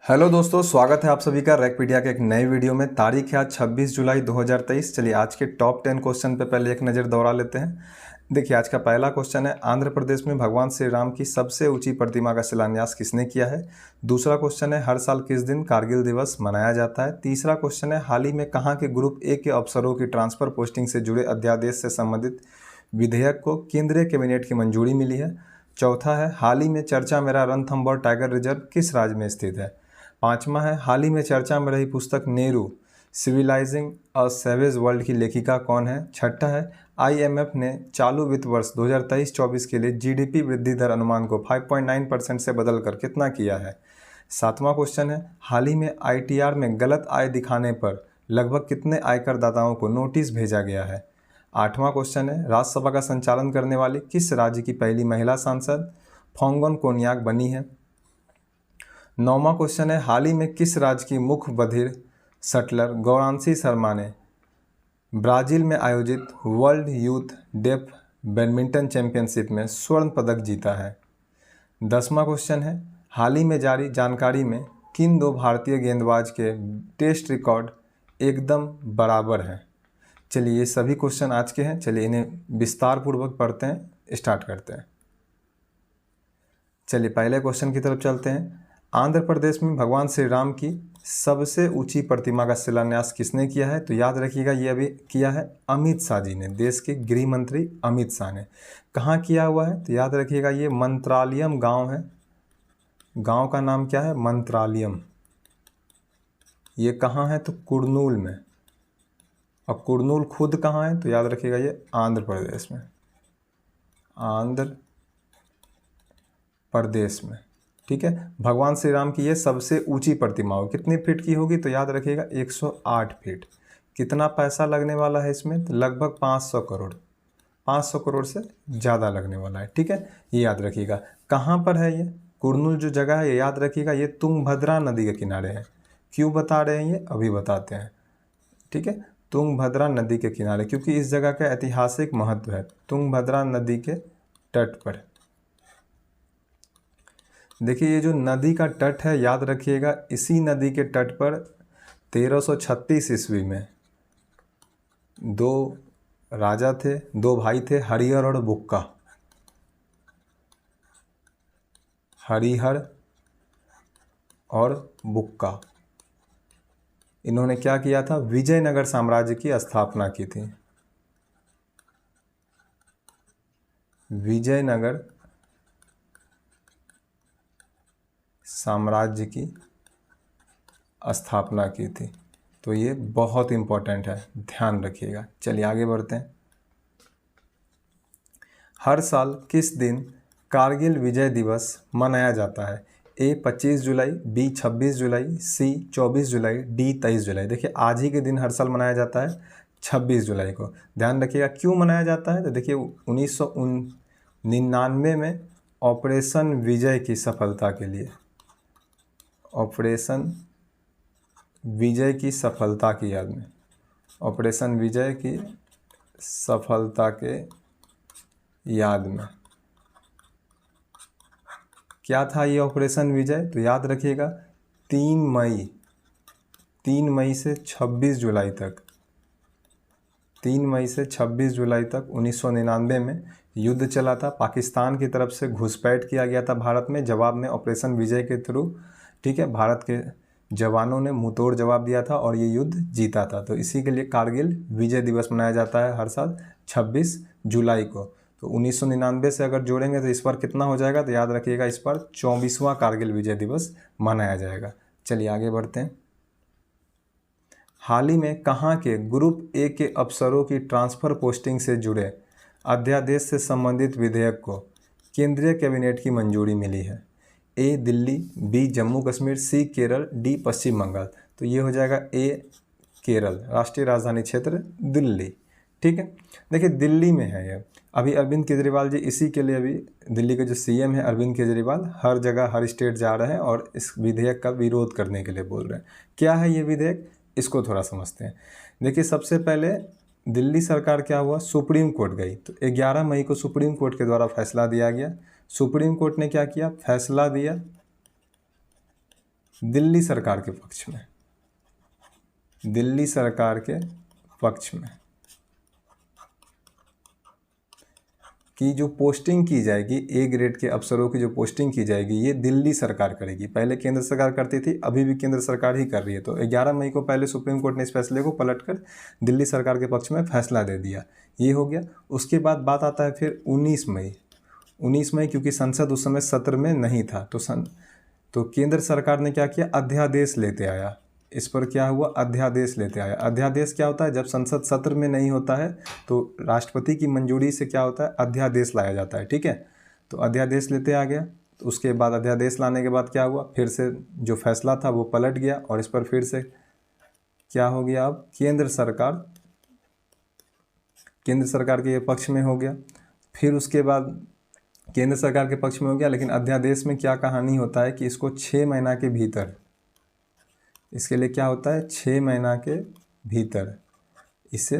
Hello दोस्तों, स्वागत है आप सभी का रैकपीडिया के एक नए वीडियो में। तारीख है आज 26 जुलाई 2023। चलिए आज के टॉप 10 क्वेश्चन पे पहले एक नज़र दौड़ा लेते हैं। देखिए आज का पहला क्वेश्चन है, आंध्र प्रदेश में भगवान श्री राम की सबसे ऊंची प्रतिमा का शिलान्यास किसने किया है। दूसरा क्वेश्चन है, हर साल किस दिन कारगिल दिवस मनाया जाता है। तीसरा क्वेश्चन है, हाल ही में कहाँ के ग्रुप ए के अफसरों की ट्रांसफर पोस्टिंग से जुड़े अध्यादेश से संबंधित विधेयक को केंद्रीय कैबिनेट की मंजूरी मिली है। चौथा है, हाल ही में चर्चा में रहा रणथंभौर टाइगर रिजर्व किस राज्य में स्थित है। पांचवा है, हाल ही में चर्चा में रही पुस्तक नेहरू सिविलाइजिंग अ सैवेज वर्ल्ड की लेखिका कौन है। छठा है, आईएमएफ ने चालू वित्त वर्ष 2023-24 के लिए जीडीपी वृद्धि दर अनुमान को 5.9% से बदलकर कितना किया है। सातवां क्वेश्चन है, हाल ही में आईटीआर में गलत आय दिखाने पर लगभग कितने आयकर दाताओं को नोटिस भेजा गया है। आठवां क्वेश्चन है, राज्यसभा का संचालन करने वाली किस राज्य की पहली महिला सांसद फोंगोन कोन्याक बनी है। नौवां क्वेश्चन है, हाल ही में किस राज्य की मुख्य बधिर शटलर गौरांशी शर्मा ने ब्राजील में आयोजित world youth deaf badminton championship में स्वर्ण पदक जीता है। 10वां क्वेश्चन है, हाल ही में जारी जानकारी में किन दो भारतीय गेंदबाज के टेस्ट रिकॉर्ड एकदम बराबर हैं। चलिए ये सभी क्वेश्चन आज के हैं, चलिए इन्हें विस्तार पूर्वक पढ़ते हैं, स्टार्ट करते हैं। चलिए पहले क्वेश्चन की तरफ चलते हैं। आंध्र प्रदेश में भगवान श्री राम की सबसे ऊंची प्रतिमा का शिलान्यास किसने किया है। तो याद रखिएगा ये अभी किया है अमित शाह जी ने, देश के गृह मंत्री अमित शाह ने। कहाँ किया हुआ है तो याद रखिएगा ये मंत्रालयम गांव है। गांव का नाम क्या है, मंत्रालयम। ये कहाँ है तो कुर्नूल में। अब कुर्नूल खुद कहाँ है तो याद रखिएगा ये आंध्र प्रदेश में, आंध्र प्रदेश में। ठीक है, भगवान श्री राम की ये सबसे ऊंची प्रतिमा हो, कितनी फीट की होगी तो याद रखिएगा 108 फीट। कितना पैसा लगने वाला है इसमें तो लगभग 500 करोड़, 500 करोड़ से ज़्यादा लगने वाला है। ठीक है, ये याद रखिएगा। कहाँ पर है ये कुर्नूल जो जगह है, ये याद रखिएगा ये तुंगभद्रा नदी के किनारे है। क्यों बता रहे हैं ये अभी बताते हैं। ठीक है, तुंगभद्रा नदी के किनारे, क्योंकि इस जगह का ऐतिहासिक महत्व है, तुंगभद्रा नदी के तट पर। देखिए ये जो नदी का तट है याद रखिएगा, इसी नदी के तट पर 1336 ईस्वी में दो राजा थे, दो भाई थे, हरिहर और बुक्का। हरिहर और बुक्का, इन्होंने क्या किया था, विजयनगर साम्राज्य की स्थापना की थी। विजयनगर साम्राज्य की स्थापना की थी। तो ये बहुत इम्पोर्टेंट है, ध्यान रखिएगा। चलिए आगे बढ़ते हैं। हर साल किस दिन कारगिल विजय दिवस मनाया जाता है। ए 25 जुलाई, बी 26 जुलाई, सी 24 जुलाई, डी 23 जुलाई। देखिए आज ही के दिन हर साल मनाया जाता है 26 जुलाई को। ध्यान रखिएगा क्यों मनाया जाता है तो देखिए 1999 में ऑपरेशन विजय की सफलता के लिए, ऑपरेशन विजय की सफलता की याद में, ऑपरेशन विजय की सफलता के याद में क्या था ये ऑपरेशन विजय तो याद रखिएगा 3 मई से 26 जुलाई तक, 3 मई से 26 जुलाई तक 1999 में युद्ध चला था। पाकिस्तान की तरफ से घुसपैठ किया गया था भारत में, जवाब में ऑपरेशन विजय के थ्रू, ठीक है, भारत के जवानों ने मुंहतोड़ जवाब दिया था और ये युद्ध जीता था। तो इसी के लिए कारगिल विजय दिवस मनाया जाता है हर साल 26 जुलाई को। तो 1999 से अगर जोड़ेंगे तो इस बार कितना हो जाएगा तो याद रखिएगा इस बार 24वां कारगिल विजय दिवस मनाया जाएगा। चलिए आगे बढ़ते हैं। हाल ही में कहाँ के ग्रुप ए के अफसरों की ट्रांसफ़र पोस्टिंग से जुड़े अध्यादेश से संबंधित विधेयक को केंद्रीय कैबिनेट की मंजूरी मिली है। ए दिल्ली, बी जम्मू कश्मीर, सी केरल, डी पश्चिम बंगाल। तो ये हो जाएगा ए केरल, राष्ट्रीय राजधानी क्षेत्र दिल्ली। ठीक है, देखिए दिल्ली में है ये। अभी अरविंद केजरीवाल जी इसी के लिए, अभी दिल्ली के जो सीएम है अरविंद केजरीवाल हर जगह हर स्टेट जा रहे हैं और इस विधेयक का विरोध करने के लिए बोल रहे हैं। क्या है ये विधेयक, इसको थोड़ा समझते हैं। देखिए सबसे पहले दिल्ली सरकार क्या हुआ, सुप्रीम कोर्ट गई। तो 11 मई को सुप्रीम कोर्ट के द्वारा फैसला दिया गया। सुप्रीम कोर्ट ने क्या किया, फैसला दिया दिल्ली सरकार के पक्ष में, दिल्ली सरकार के पक्ष में कि जो पोस्टिंग की जाएगी, ए ग्रेड के अफसरों की जो पोस्टिंग की जाएगी ये दिल्ली सरकार करेगी। पहले केंद्र सरकार करती थी, अभी भी केंद्र सरकार ही कर रही है। तो 11 मई को पहले सुप्रीम कोर्ट ने इस फैसले को पलटकर दिल्ली सरकार के पक्ष में फैसला दे दिया, ये हो गया। उसके बाद बात आता है फिर 19 मई, क्योंकि संसद उस समय सत्र में नहीं था, तो केंद्र सरकार ने क्या किया, अध्यादेश लेते आया। इस पर क्या हुआ, अध्यादेश लेते आया। अध्यादेश क्या होता है, जब संसद सत्र में नहीं होता है तो राष्ट्रपति की मंजूरी से क्या होता है, अध्यादेश लाया जाता है, ठीक है। तो अध्यादेश लेते आ गया। तो उसके बाद अध्यादेश लाने के बाद क्या हुआ, फिर से जो फैसला था वो पलट गया और इस पर फिर से क्या हो गया, अब केंद्र सरकार के पक्ष में हो गया। फिर उसके बाद केंद्र सरकार के पक्ष में हो गया, लेकिन अध्यादेश में क्या कहानी होता है कि इसको 6 महीना के भीतर, इसके लिए क्या होता है, 6 महीना के भीतर इसे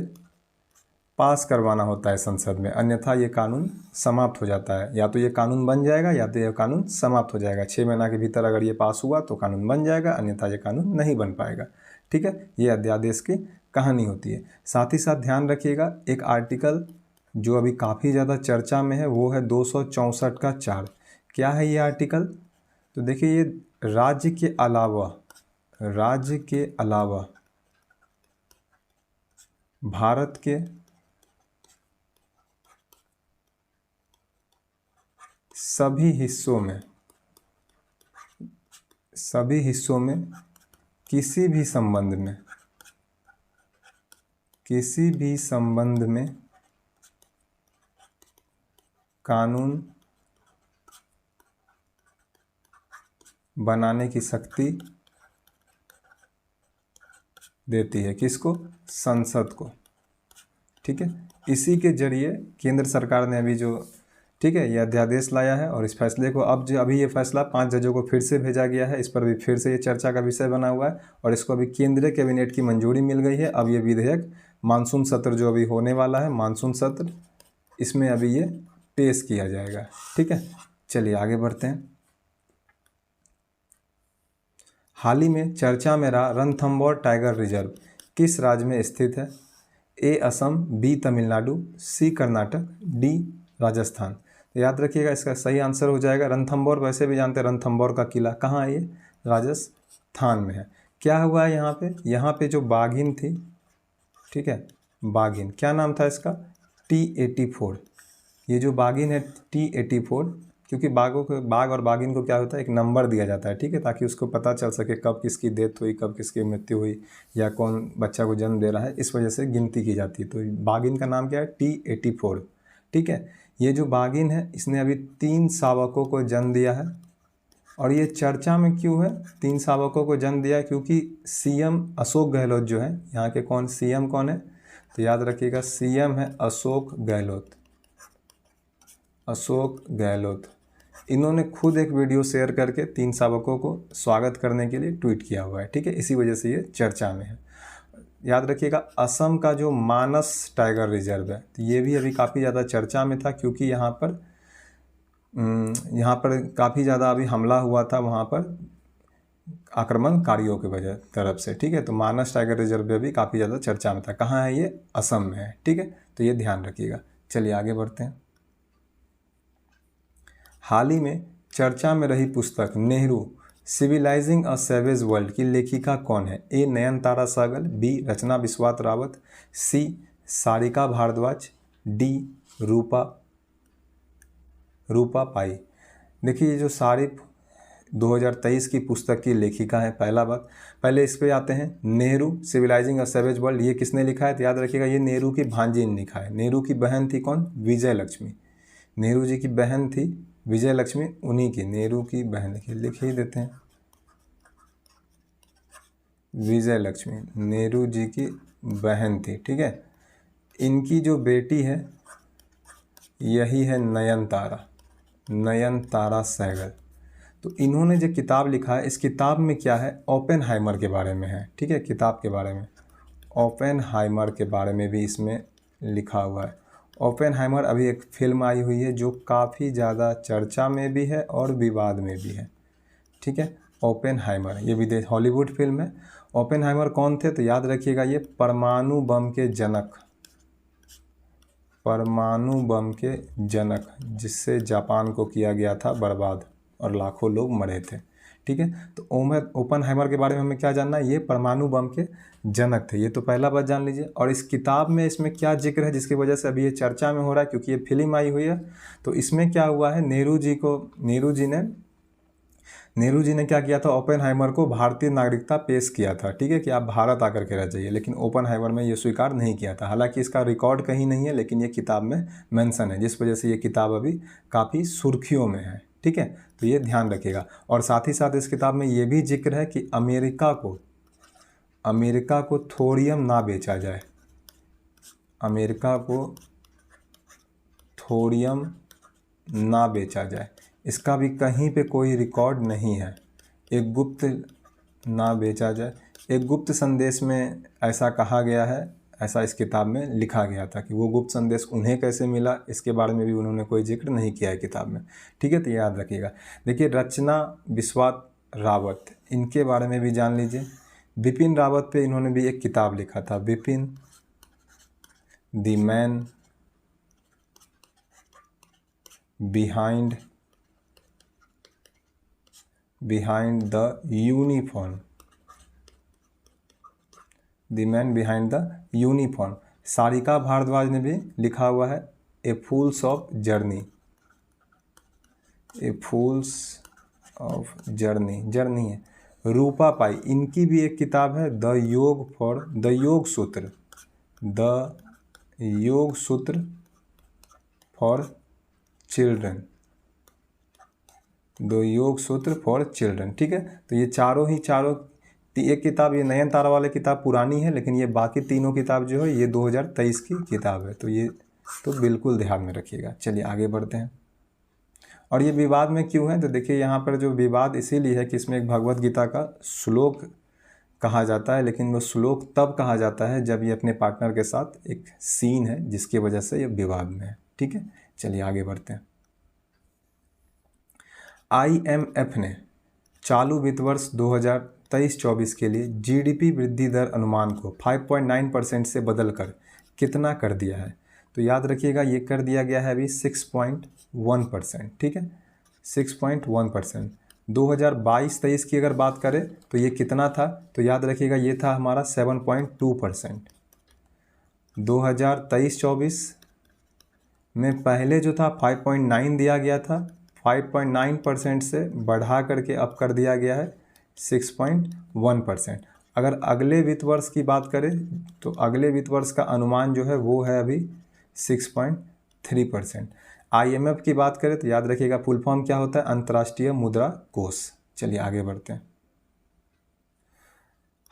पास करवाना होता है संसद में, अन्यथा ये कानून समाप्त हो जाता है। या तो ये कानून बन जाएगा या तो ये कानून समाप्त हो जाएगा। 6 महीना के भीतर अगर ये पास हुआ तो कानून बन जाएगा, अन्यथा ये कानून नहीं बन पाएगा, ठीक है। ये अध्यादेश की कहानी होती है। साथ ही साथ ध्यान रखिएगा, एक आर्टिकल जो अभी काफ़ी ज़्यादा चर्चा में है वो है 264 का 4। क्या है ये आर्टिकल, तो देखिए ये राज्य के अलावा भारत के सभी हिस्सों में किसी भी संबंध में कानून बनाने की शक्ति देती है, किसको, संसद को, ठीक है। इसी के जरिए केंद्र सरकार ने अभी जो, ठीक है, ये अध्यादेश लाया है और इस फैसले को अभी ये फैसला 5 जजों को फिर से भेजा गया है। इस पर भी फिर से ये चर्चा का विषय बना हुआ है और इसको अभी केंद्रीय कैबिनेट की मंजूरी मिल गई है। अब ये विधेयक मानसून सत्र जो अभी होने वाला है, मानसून सत्र, इसमें अभी ये पेश किया जाएगा, ठीक है। चलिए आगे बढ़ते हैं। हाल ही में चर्चा में रहा रणथंभौर टाइगर रिजर्व किस राज्य में स्थित है, ए असम, बी तमिलनाडु, सी कर्नाटक, डी राजस्थान। तो याद रखिएगा इसका सही आंसर हो जाएगा रणथंभौर। वैसे भी जानते हैं रणथंभौर का किला कहाँ है, ये राजस्थान में है। क्या हुआ है यहाँ पे जो बाघिन थी, ठीक है, बाघिन, क्या नाम था इसका, T84। ये जो बाघिन है T84, क्योंकि बाघ और बाघिन को क्या होता है, एक नंबर दिया जाता है, ठीक है, ताकि उसको पता चल सके कब किसकी डेथ हुई, कब किसकी मृत्यु हुई या कौन बच्चा को जन्म दे रहा है, इस वजह से गिनती की जाती है। तो बाघिन का नाम क्या है, T84, ठीक है। ये जो बाघिन है इसने अभी 3 शावकों को जन्म दिया है। और ये चर्चा में क्यों है, 3 शावकों को जन्म दिया, क्योंकि सीएम अशोक गहलोत जो है यहाँ के, सीएम कौन है, तो याद रखिएगा सीएम है अशोक गहलोत। इन्होंने खुद एक वीडियो शेयर करके 3 शावकों को स्वागत करने के लिए ट्वीट किया हुआ है, ठीक है, इसी वजह से ये चर्चा में है। याद रखिएगा असम का जो मानस टाइगर रिजर्व है, तो ये भी अभी काफ़ी ज़्यादा चर्चा में था, क्योंकि यहाँ पर काफ़ी ज़्यादा अभी हमला हुआ था वहाँ पर आक्रमणकारियों की वजह तरफ से, ठीक है। तो मानस टाइगर रिजर्व भी काफ़ी ज़्यादा चर्चा में था। कहाँ है ये, असम में है, ठीक है, तो ये ध्यान रखिएगा। चलिए आगे बढ़ते हैं। हाल ही में चर्चा में रही पुस्तक नेहरू सिविलाइजिंग अ सैवेज वर्ल्ड की लेखिका कौन है, ए नयनतारा सहगल, बी रचना बिस्वास रावत, सी सारिका भारद्वाज, डी रूपा पाई। देखिए ये जो सारिफ 2023 की पुस्तक की लेखिका है, पहले इस पे आते हैं। नेहरू सिविलाइजिंग अ सैवेज वर्ल्ड, ये किसने लिखा है, तो याद रखिएगा ये नेहरू की भांजी ने लिखा है। नेहरू की बहन थी कौन, विजय लक्ष्मी। नेहरू जी की बहन थी विजय लक्ष्मी, उन्हीं की, नेहरू की बहन लिख ही देते हैं, विजय लक्ष्मी नेहरू जी की बहन थी, ठीक है। इनकी जो बेटी है यही है नयनतारा सहगल। तो इन्होंने जो किताब लिखा है, इस किताब में क्या है, ओपेनहाइमर के बारे में है, ठीक है, किताब के बारे में, ओपेनहाइमर के बारे में भी इसमें लिखा हुआ है। ओपेनहाइमर अभी एक फिल्म आई हुई है जो काफ़ी ज़्यादा चर्चा में भी है और विवाद में भी है, ठीक है। ओपेनहाइमर, ये विदेश हॉलीवुड फिल्म है। ओपेनहाइमर कौन थे? तो याद रखिएगा ये परमाणु बम के जनक, परमाणु बम के जनक, जिससे जापान को किया गया था बर्बाद और लाखों लोग मरे थे। ठीक है, तो ओपेनहाइमर के बारे में हमें क्या जानना है? ये परमाणु बम के जनक थे, ये तो पहला बात जान लीजिए। और इस किताब में इसमें क्या जिक्र है जिसकी वजह से अभी ये चर्चा में हो रहा है, क्योंकि ये फिल्म आई हुई है। तो इसमें क्या हुआ है, नेहरू जी ने क्या किया था, ओपेनहाइमर को भारतीय नागरिकता पेश किया था। ठीक है, कि आप भारत आकर के रह जाइए, लेकिन ओपेनहाइमर में ये स्वीकार नहीं किया था। हालांकि इसका रिकॉर्ड कहीं नहीं है, लेकिन ये किताब में मेंशन है, जिस वजह से ये किताब अभी काफ़ी सुर्खियों में है। ठीक है, तो ये ध्यान रखिएगा। और साथ ही साथ इस किताब में ये भी जिक्र है कि अमेरिका को थोरियम ना बेचा जाए, अमेरिका को थोरियम ना बेचा जाए, इसका भी कहीं पे कोई रिकॉर्ड नहीं है। एक गुप्त ना बेचा जाए, एक गुप्त संदेश में ऐसा कहा गया है, ऐसा इस किताब में लिखा गया था कि वो गुप्त संदेश उन्हें कैसे मिला, इसके बारे में भी उन्होंने कोई जिक्र नहीं किया है किताब में। ठीक है, तो याद रखिएगा। देखिए, रचना बिस्वास रावत, इनके बारे में भी जान लीजिए। बिपिन रावत पे इन्होंने भी एक किताब लिखा था, Bipin the man behind the uniform, the man behind the uniform. Sarika Bhardwaj ने भी लिखा हुआ है a fools of journey, a fools of journey है। रूपा पाई, इनकी भी एक किताब है द योग सूत्र फॉर चिल्ड्रन, द योग सूत्र फॉर चिल्ड्रन। ठीक है, तो ये चारों एक किताब, ये नयनतारा वाली किताब पुरानी है, लेकिन ये बाकी तीनों किताब जो है ये 2023 की किताब है। तो ये तो बिल्कुल ध्यान में रखिएगा। चलिए आगे बढ़ते हैं। और ये विवाद में क्यों है? तो देखिए, यहाँ पर जो विवाद इसीलिए है कि इसमें एक भगवत गीता का श्लोक कहा जाता है, लेकिन वो श्लोक तब कहा जाता है जब ये अपने पार्टनर के साथ एक सीन है, जिसकी वजह से ये विवाद में है। ठीक है, चलिए आगे बढ़ते हैं। IMF ने चालू वित्त वर्ष 2023-24 के लिए GDP वृद्धि दर अनुमान को 5.9% से बदलकर कितना कर दिया है? तो याद रखिएगा, ये कर दिया गया है अभी 6.1%। ठीक है, 6.1%। 2022-23 की अगर बात करें तो ये कितना था? तो याद रखिएगा, ये था हमारा 7.2%। 2023-24 में पहले जो था 5.9 दिया गया था, 5.9% से बढ़ा करके अब कर दिया गया है 6.1%। अगर अगले वित्त वर्ष की बात करें तो अगले वित्त वर्ष का अनुमान जो है वो है अभी 6.3%। IMF की बात करें तो याद रखिएगा फुल फॉर्म क्या होता है? अंतर्राष्ट्रीय मुद्रा कोष। चलिए आगे बढ़ते हैं।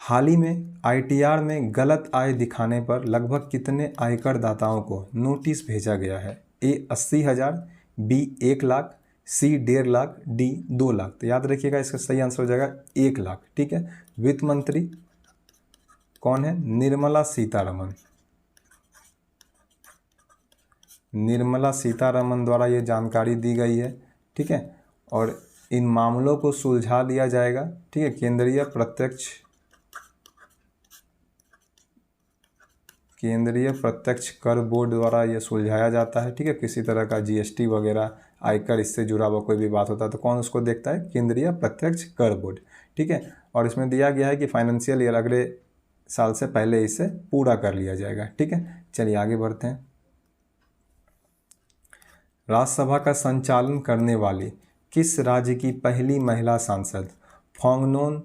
हाल ही में ITR में गलत आय दिखाने पर लगभग कितने आयकर दाताओं को नोटिस भेजा गया है? A 80,000, B 1 lakh, C 1.5 lakh, D 2 lakh. तो याद रखिएगा इसका सही आंसर हो जाएगा 1 लाख। ठीक है, वित्त मंत्री कौन है? निर्मला सीतारमन द्वारा ये जानकारी दी गई है। ठीक है, और इन मामलों को सुलझा दिया जाएगा। ठीक है, केंद्रीय प्रत्यक्ष कर बोर्ड द्वारा ये सुलझाया जाता है। ठीक है, किसी तरह का GST वगैरह आयकर इससे जुड़ा हुआ कोई भी बात होता है तो कौन उसको देखता है? केंद्रीय प्रत्यक्ष कर बोर्ड। ठीक है, और इसमें दिया गया है कि फाइनेंशियल ईयर अगले साल से पहले इसे पूरा कर लिया जाएगा। ठीक है, चलिए आगे बढ़ते हैं। राज्यसभा का संचालन करने वाली किस राज्य की पहली महिला सांसद फोंगनोन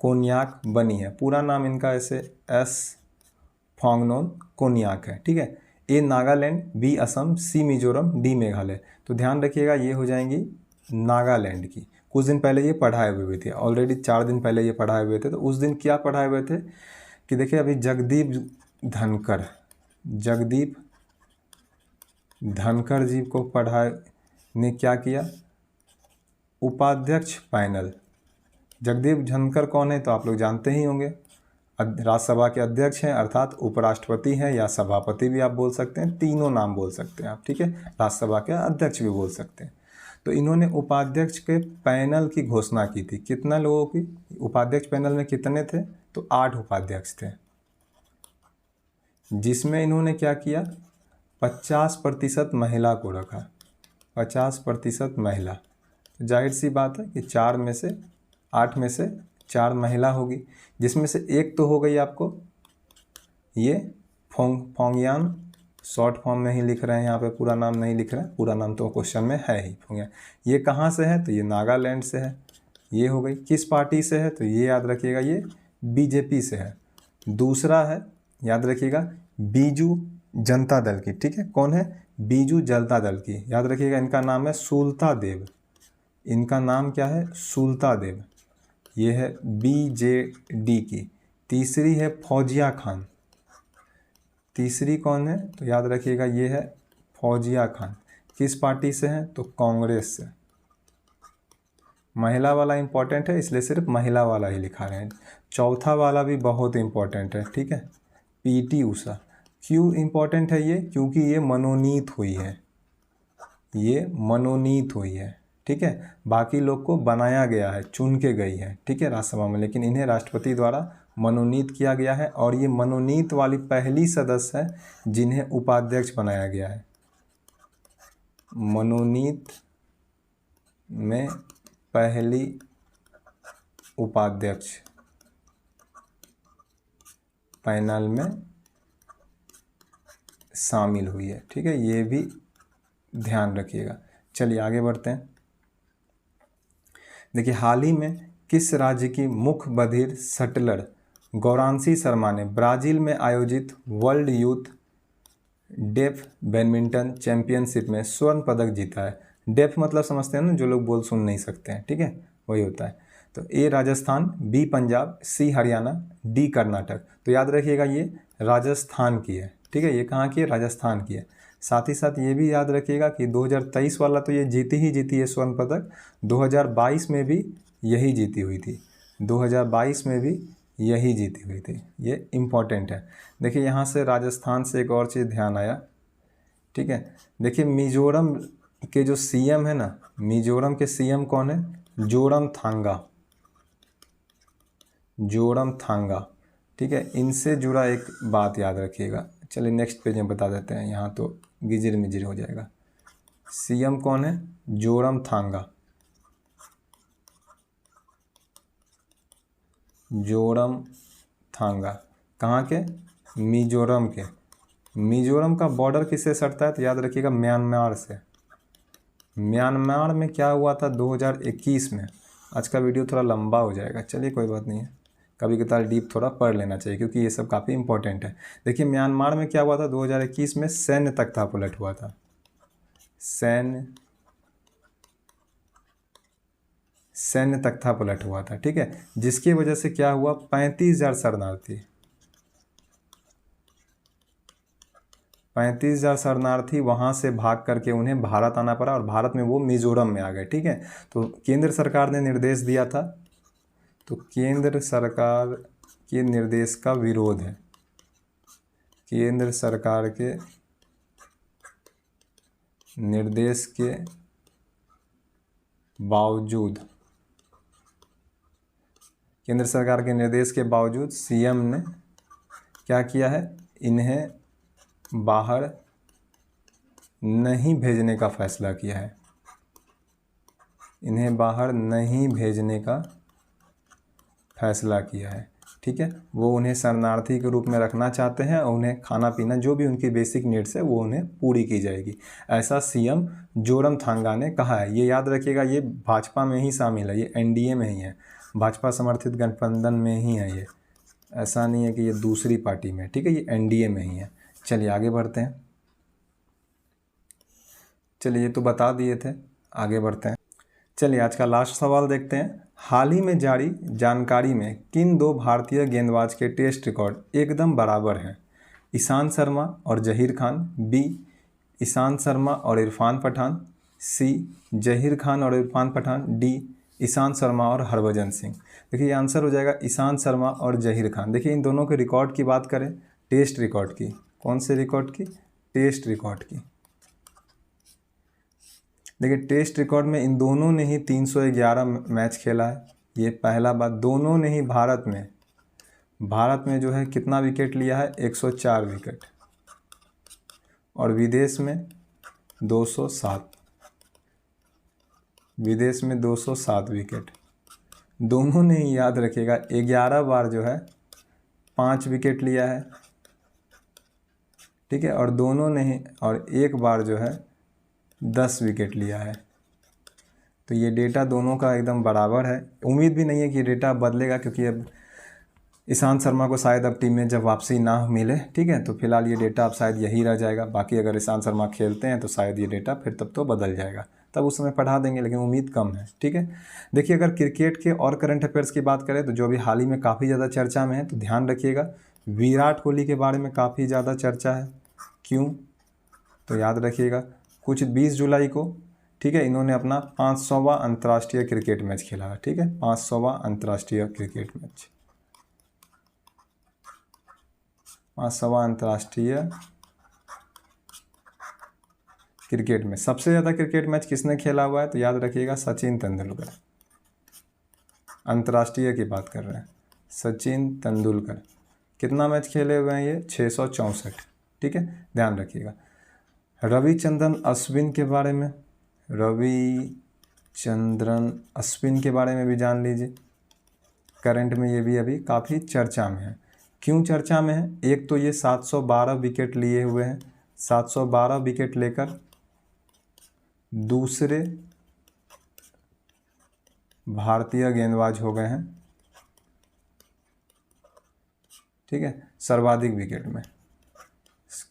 कोन्याक बनी है? पूरा नाम इनका ऐसे S फोंगनोन कोन्याक है। ठीक है, A Nagaland, B Assam, C Mizoram, D Meghalaya. तो ध्यान रखिएगा ये हो जाएंगी नागालैंड की। कुछ दिन पहले ये पढ़ाए हुए थे, ऑलरेडी 4 दिन पहले ये पढ़ाए हुए थे। तो उस दिन क्या पढ़ाए हुए थे कि देखिए अभी जगदीप धनखड़ जी को ने क्या किया? उपाध्यक्ष पैनल। जगदीप धनखड़ कौन है? तो आप लोग जानते ही होंगे, राज्यसभा के अध्यक्ष हैं, अर्थात उपराष्ट्रपति हैं या सभापति भी आप बोल सकते हैं, तीनों नाम बोल सकते हैं आप। ठीक है, राज्यसभा के अध्यक्ष भी बोल सकते हैं। तो इन्होंने उपाध्यक्ष के पैनल की घोषणा की थी। कितना लोगों की उपाध्यक्ष पैनल में कितने थे? तो 8 उपाध्यक्ष थे, जिसमें इन्होंने क्या किया, 50% महिला को रखा, 50% महिला। तो जाहिर सी बात है कि 8 में से 4 महिला होगी, जिसमें से एक तो हो गई आपको ये फोंगयान, शॉर्ट फॉर्म में ही लिख रहे हैं, यहाँ पे पूरा नाम नहीं लिख रहे हैं, पूरा नाम तो क्वेश्चन में है ही फोंगयान। ये कहाँ से है? तो ये नागालैंड से है। ये हो गई। किस पार्टी से है? तो ये याद रखिएगा ये बीजेपी से है। दूसरा है, याद रखिएगा, बीजू जनता दल की। ठीक है, कौन है? बीजू जनता दल की। याद रखिएगा इनका नाम है सुलता देव। इनका नाम क्या है? सुलता देव। ये है बीजेडी की। तीसरी है फौजिया खान। तीसरी कौन है? तो याद रखिएगा ये है फौजिया खान। किस पार्टी से है? तो कांग्रेस से। महिला वाला इंपॉर्टेंट है, इसलिए सिर्फ महिला वाला ही लिखा रहे हैं। चौथा वाला भी बहुत इंपॉर्टेंट है। ठीक है, पीटी उषा। क्यों इंपॉर्टेंट है ये? क्योंकि ये मनोनीत हुई है, ये मनोनीत हुई है। ठीक है, बाकी लोग को बनाया गया है, चुन के गई है, ठीक है, राज्यसभा में, लेकिन इन्हें राष्ट्रपति द्वारा मनोनीत किया गया है। और ये मनोनीत वाली पहली सदस्य है जिन्हें उपाध्यक्ष बनाया गया है। मनोनीत में पहली उपाध्यक्ष पैनल में शामिल हुई है। ठीक है, ये भी ध्यान रखिएगा। चलिए आगे बढ़ते हैं। देखिए, हाल ही में किस राज्य की मुख्य बधिर शटलर गौरांशी शर्मा ने ब्राज़ील में आयोजित world youth deaf badminton championship में स्वर्ण पदक जीता है? डेफ मतलब समझते हैं ना, जो लोग बोल सुन नहीं सकते हैं। ठीक है, वही होता है। तो ए राजस्थान, बी पंजाब, सी हरियाणा, डी कर्नाटक। तो याद रखिएगा ये राजस्थान की है। ठीक है, ये कहाँ की है? राजस्थान की है। साथ ही साथ ये भी याद रखिएगा कि 2023 वाला तो ये जीती है स्वर्ण पदक। 2022 में भी यही जीती हुई थी, 2022 में भी यही जीती हुई थी। ये इम्पॉर्टेंट है। देखिए, यहाँ से राजस्थान से एक और चीज़ ध्यान आया। ठीक है, देखिए मिजोरम के जो सीएम है ना, मिजोरम के सीएम कौन है? जोरमथांगा, जोरमथांगा। ठीक है, इनसे जुड़ा एक बात याद रखिएगा। चलिए नेक्स्ट पेज में बता देते हैं, यहाँ तो गिजिर मिजिर हो जाएगा। सीएम कौन है? जोरमथांगा, जोरमथांगा। कहाँ के? मिजोरम के। मिजोरम का बॉर्डर किससे सटता है? तो याद रखिएगा म्यांमार से। म्यांमार में क्या हुआ था 2021 में? आज का वीडियो थोड़ा लंबा हो जाएगा, चलिए कोई बात नहीं है, कभी कभार डीप थोड़ा पढ़ लेना चाहिए क्योंकि ये सब काफ़ी इंपॉर्टेंट है। देखिए, म्यांमार में क्या हुआ था 2021 में? सैन्य तख्तापलट हुआ था। सैन्य तख्तापलट हुआ था। ठीक है, जिसकी वजह से क्या हुआ? 35,000 शरणार्थी वहाँ से भाग करके उन्हें भारत आना पड़ा और भारत में वो मिजोरम में आ गए। ठीक है, तो केंद्र सरकार ने निर्देश दिया था, तो केंद्र सरकार के निर्देश का विरोध है। केंद्र सरकार के निर्देश के बावजूद, केंद्र सरकार के निर्देश के बावजूद सीएम ने क्या किया है? इन्हें बाहर नहीं भेजने का फैसला किया है। इन्हें बाहर नहीं भेजने का फैसला किया है। ठीक है, वो उन्हें शरणार्थी के रूप में रखना चाहते हैं और उन्हें खाना पीना, जो भी उनकी बेसिक नीड्स है वो उन्हें पूरी की जाएगी, ऐसा सीएम जोरमथांगा ने कहा है। ये याद रखिएगा, ये भाजपा में ही शामिल है, ये एनडीए में ही है, भाजपा समर्थित गठबंधन में ही है ये, ऐसा नहीं है कि ये दूसरी पार्टी में। ठीक है, ये एनडीए में ही है। चलिए आगे बढ़ते हैं। चलिए, ये तो बता दिए थे, आगे बढ़ते हैं। चलिए आज का लास्ट सवाल देखते हैं। हाल ही में जारी जानकारी में किन 2 भारतीय गेंदबाज के टेस्ट रिकॉर्ड एकदम बराबर हैं? ईशांत शर्मा और जहीर खान, बी ईशांत शर्मा और इरफान पठान, सी जहीर खान और इरफान पठान, डी ईशांत शर्मा और हरभजन सिंह। देखिए, ये आंसर हो जाएगा ईशांत शर्मा और जहीर खान। देखिए, इन दोनों के रिकॉर्ड की बात करें, टेस्ट रिकॉर्ड की, कौन से रिकॉर्ड की? टेस्ट रिकॉर्ड की। देखिए टेस्ट रिकॉर्ड में इन दोनों ने ही 311 मैच खेला है, ये पहला बात। दोनों ने ही भारत में जो है कितना विकेट लिया है, 104 विकेट, और विदेश में 207, विदेश में 207 विकेट। दोनों ने ही, याद रखिएगा, 11 बार जो है 5 विकेट लिया है, ठीक है, और दोनों ने ही, और एक बार जो है 10 विकेट लिया है। तो ये डेटा दोनों का एकदम बराबर है। उम्मीद भी नहीं है कि डेटा बदलेगा, क्योंकि अब ईशांत शर्मा को शायद अब टीम में जब वापसी ना मिले, ठीक है, तो फिलहाल ये डेटा अब शायद यही रह जाएगा। बाकी अगर ईशांत शर्मा खेलते हैं तो शायद ये डेटा फिर तब तो बदल जाएगा, तब उस समय पढ़ा देंगे, लेकिन उम्मीद कम है, ठीक है। देखिए अगर क्रिकेट के और करंट अफेयर्स की बात करें तो जो अभी हाल ही में काफ़ी ज़्यादा चर्चा में है, तो ध्यान रखिएगा, विराट कोहली के बारे में काफ़ी ज़्यादा चर्चा है। क्यों? तो याद रखिएगा, कुछ 20 जुलाई को, ठीक है, इन्होंने अपना 500वां अंतर्राष्ट्रीय क्रिकेट मैच खेला है, ठीक है, 500वां अंतर्राष्ट्रीय क्रिकेट मैच, 500वां अंतर्राष्ट्रीय क्रिकेट में सबसे ज़्यादा क्रिकेट मैच किसने खेला हुआ है? तो याद रखिएगा, सचिन तेंदुलकर। अंतर्राष्ट्रीय की बात कर रहे हैं, सचिन तेंदुलकर कितना मैच खेले हुए हैं? ये 664, ठीक है, ध्यान रखिएगा। रविचंद्रन अश्विन के बारे में, रविचंद्रन अश्विन के बारे में भी जान लीजिए। करंट में ये भी अभी काफ़ी चर्चा में है। क्यों चर्चा में है? एक तो ये 712 विकेट लिए हुए हैं, 712 विकेट लेकर दूसरे भारतीय गेंदबाज हो गए हैं, ठीक है, सर्वाधिक विकेट में।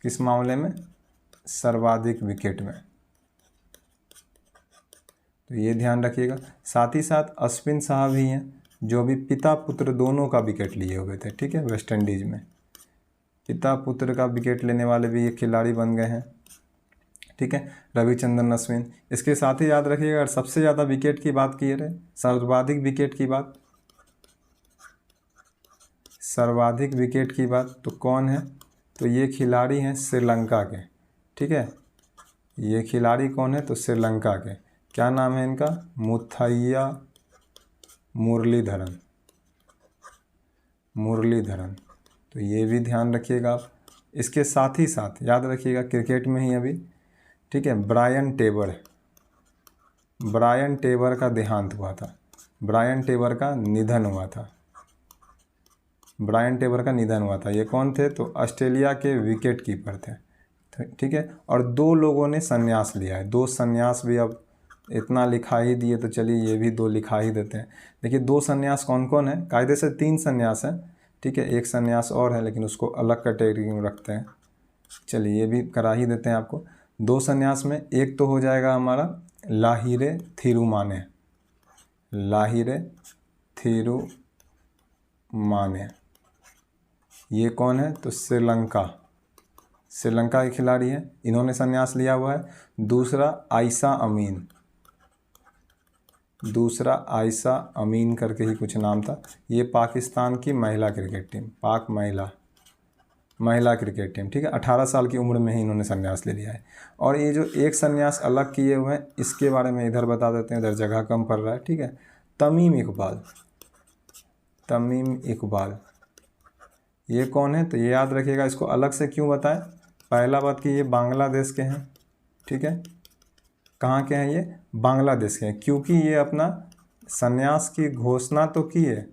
किस मामले में? सर्वाधिक विकेट में। तो ये ध्यान रखिएगा। साथ ही साथ अश्विन साहब ही हैं जो भी पिता पुत्र दोनों का विकेट लिए हुए थे, ठीक है, वेस्ट इंडीज़ में पिता पुत्र का विकेट लेने वाले भी ये खिलाड़ी बन गए हैं, ठीक है, रविचंद्रन अश्विन। इसके साथ ही याद रखिएगा, अगर सबसे ज़्यादा विकेट की बात की रहे, सर्वाधिक विकेट की बात, सर्वाधिक विकेट की बात, तो कौन है? तो ये खिलाड़ी हैं श्रीलंका के, ठीक है, ये खिलाड़ी कौन है? तो श्रीलंका के। क्या नाम है इनका? मुथैया मुरलीधरन, मुरलीधरन। तो ये भी ध्यान रखिएगा आप। इसके साथ ही साथ याद रखिएगा, क्रिकेट में ही अभी, ठीक है, ब्रायन टेबर का देहांत हुआ था, ब्रायन टेबर का निधन हुआ था, ब्रायन टेबर का निधन हुआ था। ये कौन थे? तो ऑस्ट्रेलिया के विकेट कीपर थे, ठीक है, और 2 लोगों ने संन्यास लिया है। 2 संन्यास भी, अब इतना लिखा ही दिए तो चलिए ये भी 2 लिखा ही देते हैं। देखिए 2 संन्यास कौन कौन है? कायदे से 3 संन्यास हैं, ठीक है, एक संन्यास और है लेकिन उसको अलग कैटेगरी में रखते हैं। चलिए ये भी करा ही देते हैं आपको। 2 संन्यास में एक तो हो जाएगा हमारा लाहिरे थिरुमाने, लाहिरे थिरुमाने। ये कौन है? तो श्रीलंका के खिलाड़ी हैं, इन्होंने संन्यास लिया हुआ है। दूसरा आयशा अमीन करके ही कुछ नाम था। ये पाकिस्तान की महिला क्रिकेट टीम, पाक महिला क्रिकेट टीम, ठीक है, 18 साल की उम्र में ही इन्होंने संन्यास ले लिया है। और ये जो एक संन्यास अलग किए हुए हैं, इसके बारे में इधर बता देते हैं, इधर जगह कम पड़ रहा है, ठीक है। तमीम इकबाल, ये कौन है? तो ये याद रखिएगा, इसको अलग से क्यों बताएं? पहला बात कि ये बांग्लादेश के हैं, ठीक है, कहाँ के हैं? ये बांग्लादेश के हैं, क्योंकि ये अपना संन्यास की घोषणा तो की है,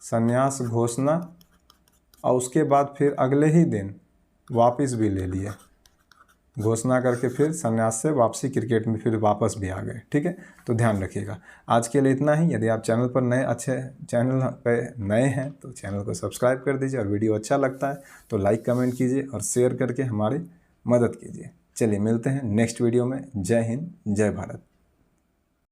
संन्यास घोषणा, और उसके बाद फिर अगले ही दिन वापस भी ले लिए, घोषणा करके फिर संन्यास से वापसी क्रिकेट में फिर वापस भी आ गए, ठीक है। तो ध्यान रखिएगा। आज के लिए इतना ही। यदि आप चैनल पर चैनल पे नए हैं तो चैनल को सब्सक्राइब कर दीजिए, और वीडियो अच्छा लगता है तो लाइक कमेंट कीजिए और शेयर करके हमारी मदद कीजिए। चलिए मिलते हैं नेक्स्ट वीडियो में। जय हिंद, जय भारत।